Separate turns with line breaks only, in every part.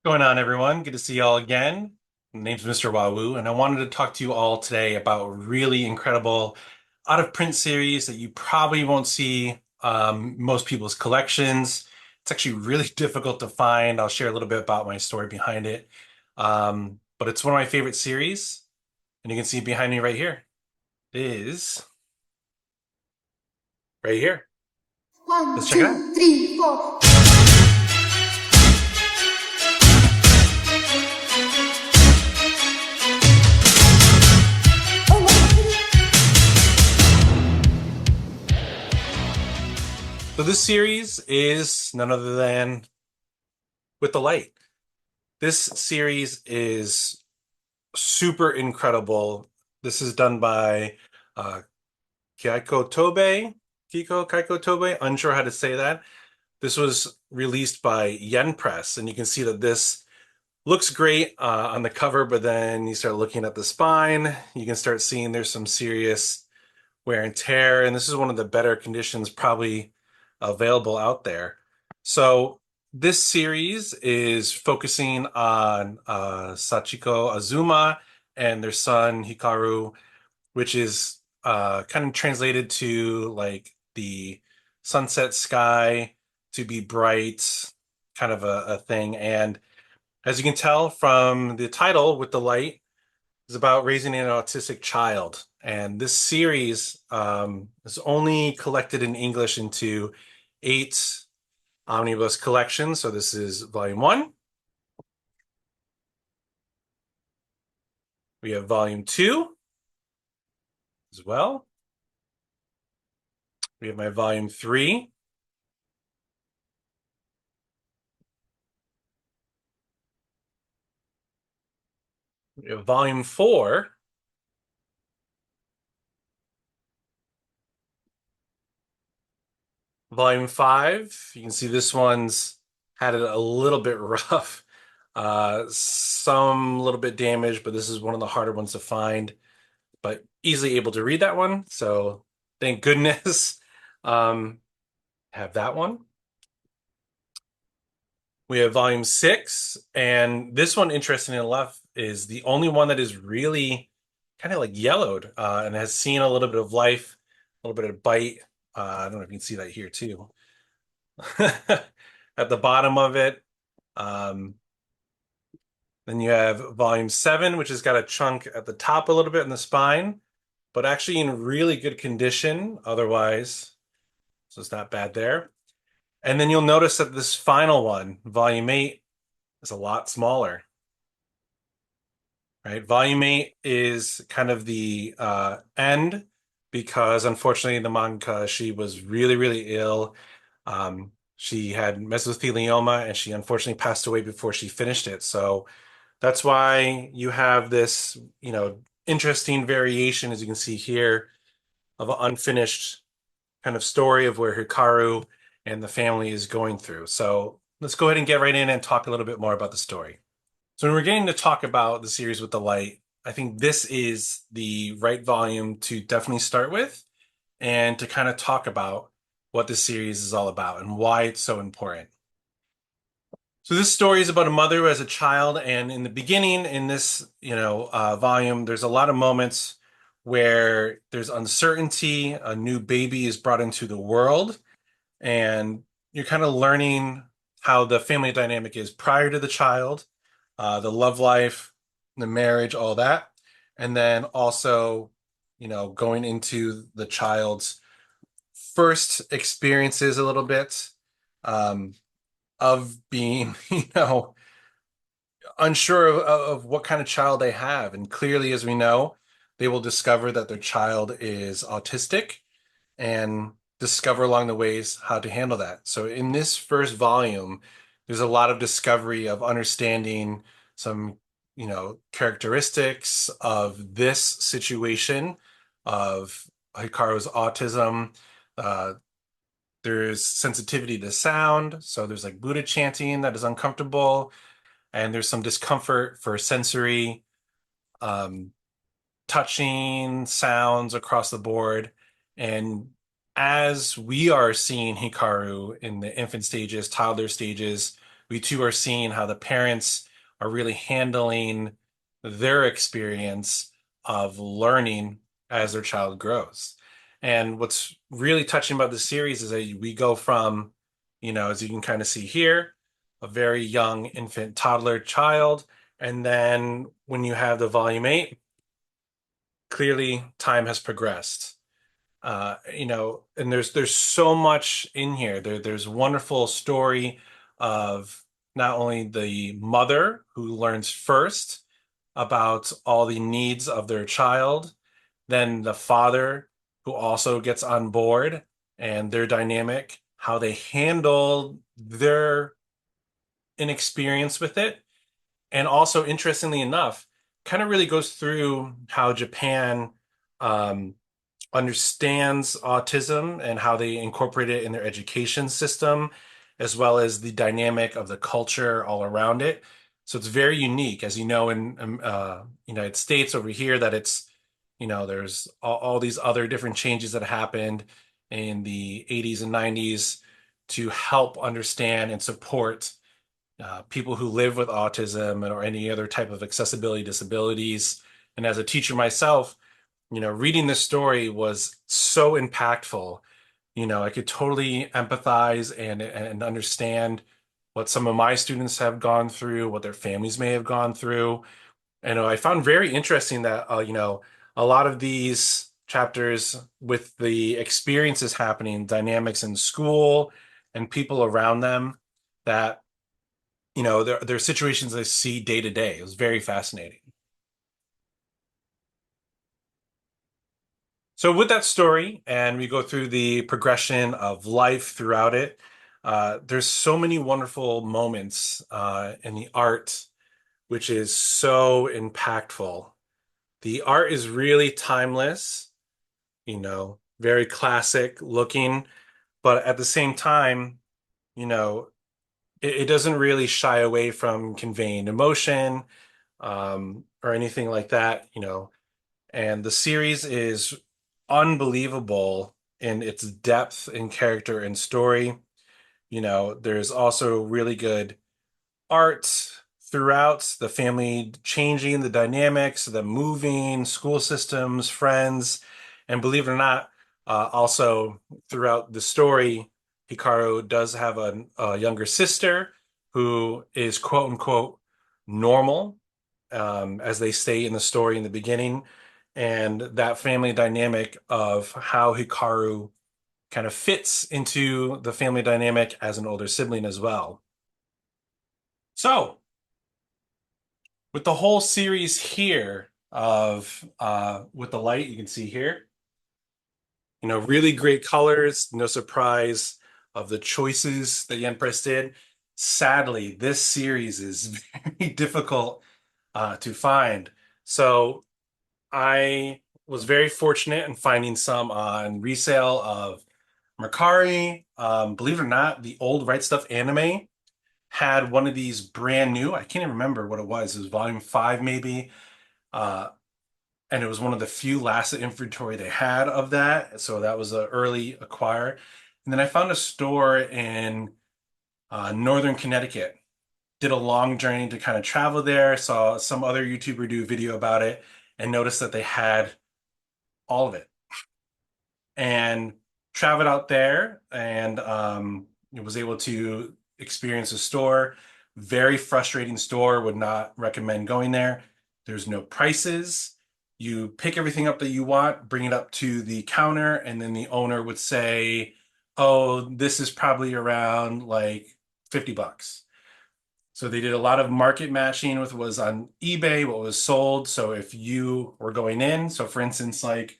Going on, everyone? Good to see you all again. My name's Mr. Wawu, and I wanted to talk to you all today about a really incredible out of print series that you probably won't see most people's collections. It's actually really difficult to find. I'll share a little bit about my story behind it. But it's one of my favorite series, and you can see behind me right here. It is right here. Let's
One,
check it out.
two, three, four. Oh my
So this series is none other than With the Light. This series is super incredible. This is done by uh, Keiko Tobe, Keiko Tobe, unsure how to say that. This was released by Yen Press, and you can see that this looks great on the cover, but then you start looking at the spine, you can start seeing there's some serious wear and tear, and this is one of the better conditions probably available out there. So this series is focusing on Sachiko Azuma and their son Hikaru, which is kind of translated to like the sunset sky to be bright, kind of a thing. And as you can tell from the title, With the Light, is about raising an autistic child. And this series is only collected in English into 8 omnibus collections. So this is volume 1. We have volume 2 as well. We have my volume 3. We have volume 4. Volume 5. You can see this one's had it a little bit rough. Some little bit damaged, but this is one of the harder ones to find, but easily able to read that one. So thank goodness. Um, have that one. We have volume 6, and this one, interestingly enough, is the only one that is really kind of like yellowed and has seen a little bit of life, a little bit of bite. I don't know if you can see that here too. At the bottom of it. Um, then you have volume 7, which has got a chunk at the top a little bit in the spine, but actually in really good condition otherwise. So it's not bad there. And then you'll notice that this final one, volume 8, is a lot smaller, right? Volume 8 is kind of the end because unfortunately the manga, she was really, really ill. She had mesothelioma and she unfortunately passed away before she finished it. So that's why you have this, interesting variation, as you can see here, of an unfinished kind of story of where Hikaru and the family is going through. So let's go ahead and get right in and talk a little bit more about the story. So when we're getting to talk about the series with the light, I think this is the right volume to definitely start with and to kind of talk about what this series is all about and why it's so important. So this story is about a mother who has a child, and in the beginning, in this, volume, there's a lot of moments where there's uncertainty, a new baby is brought into the world, and you're kind of learning how the family dynamic is prior to the child, the love life, the marriage, all that. And then also, going into the child's first experiences a little bit um, of being, unsure of what kind of child they have. And clearly, as we know, they will discover that their child is autistic and discover along the ways how to handle that. So in this first volume, there's a lot of discovery of understanding some, characteristics of this situation of Hikaru's autism. Uh, there's sensitivity to sound, so there's like Buddha chanting that is uncomfortable, and there's some discomfort for sensory, um, touching sounds across the board. And as we are seeing Hikaru in the infant stages, toddler stages, we too are seeing how the parents are really handling their experience of learning as their child grows. And what's really touching about the series is that we go from, as you can kind of see here, a very young infant, toddler child. And then when you have the volume 8, clearly time has progressed. And there's so much in here. There's wonderful story of not only the mother who learns first about all the needs of their child, then the father who also gets on board and their dynamic, how they handle their inexperience with it. And also, interestingly enough, kind of really goes through how Japan um, understands autism and how they incorporate it in their education system, as well as the dynamic of the culture all around it. So it's very unique, as you know, in United States over here, that there's all these other different changes that happened in the 80s and 90s to help understand and support people who live with autism or any other type of accessibility disabilities. And as a teacher myself, reading this story was so impactful. I could totally empathize and understand what some of my students have gone through, what their families may have gone through. And I found very interesting that a lot of these chapters with the experiences happening, dynamics in school and people around them, that there are situations I see day to day. It was very fascinating. So with that story, and we go through the progression of life throughout it, there's so many wonderful moments in the art, which is so impactful. The art is really timeless, very classic looking, but at the same time, you know, it doesn't really shy away from conveying emotion or anything like that, And the series is unbelievable in its depth in character and story. There's also really good art throughout the family changing the dynamics, the moving, school systems, friends, and believe it or not, also throughout the story, Hikaru does have a younger sister who is quote unquote normal, as they say in the story in the beginning. And that family dynamic of how Hikaru kind of fits into the family dynamic as an older sibling as well. So, with the whole series here of with the light, you can see here, really great colors, no surprise of the choices that Yen Press did. Sadly, this series is very difficult to find. So I was very fortunate in finding some on resale of Mercari. Believe it or not, the old Right Stuff anime had one of these brand new. I can't even remember what it was. It was volume 5 maybe. Uh, and it was one of the few last inventory they had of that. So that was an early acquire. And then I found a store in Northern Connecticut. Did a long journey to kind of travel there. Saw some other YouTuber do a video about it and noticed that they had all of it. And traveled out there and was able to experience the store. Very frustrating store, would not recommend going there. There's no prices. You pick everything up that you want, bring it up to the counter, and then the owner would say, "Oh, this is probably around like $50." So they did a lot of market matching with what was on eBay, what was sold. So if you were going in, so for instance, like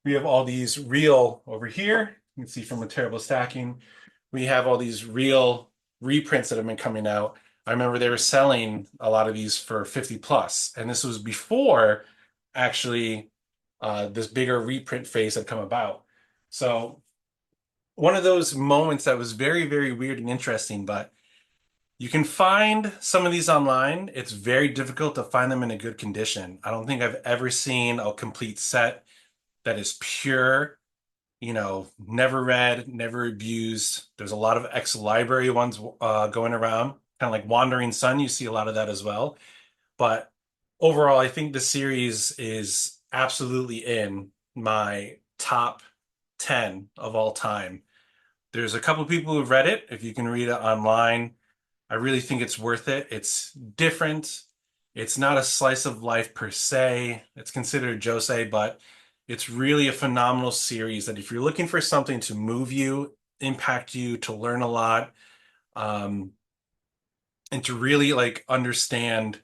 we have all these real over here. You can see from the terrible stacking, we have all these real reprints that have been coming out. I remember they were selling a lot of these for 50 plus, and this was before actually this bigger reprint phase had come about. So one of those moments that was very, very weird and interesting, but you can find some of these online. It's very difficult to find them in a good condition. I don't think I've ever seen a complete set that is pure, never read, never abused. There's a lot of ex-library ones going around. kind of like Wandering Sun. You see a lot of that as well. But overall, I think the series is absolutely in my top 10 of all time. There's a couple people who've read it. If you can read it online, I really think it's worth it. It's different. It's not a slice of life per se. It's considered josei, but it's really a phenomenal series that if you're looking for something to move you, impact you, to learn a lot, um, and to really like understand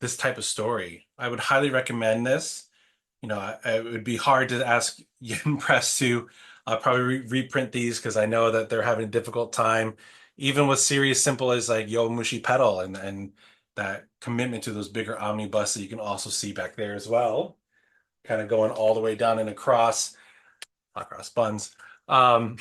this type of story, I would highly recommend this. It would be hard to ask Yen Press to probably reprint these because I know that they're having a difficult time, even with series simple as like Yomushi Pedal and that commitment to those bigger omnibus that you can also see back there as well, kind of going all the way down and across buns. Um,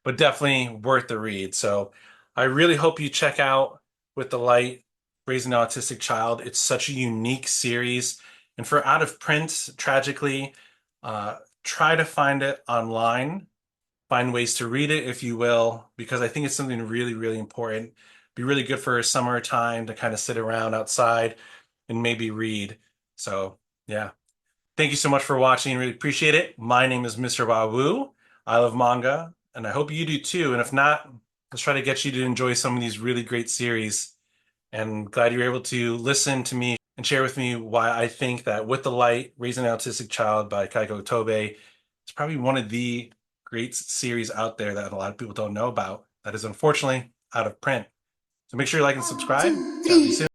but definitely worth the read. So I really hope you check out With the Light, Raising an Autistic Child. It's such a unique series. And for out of print, tragically, try to find it online, find ways to read it if you will, because I think it's something really, really important. Be really good for a summertime to kind of sit around outside and maybe read. So, yeah. Thank you so much for watching. Really appreciate it. My name is Mr. Wawu. I love manga, and I hope you do too. And if not, let's try to get you to enjoy some of these really great series. And glad you're able to listen to me and share with me why I think that With the Light, Raising an Autistic Child by Keiko Tobe is probably one of the great series out there that a lot of people don't know about that is unfortunately out of print. So make sure you like and
One,
subscribe.
two,
Chat with you
three.
soon.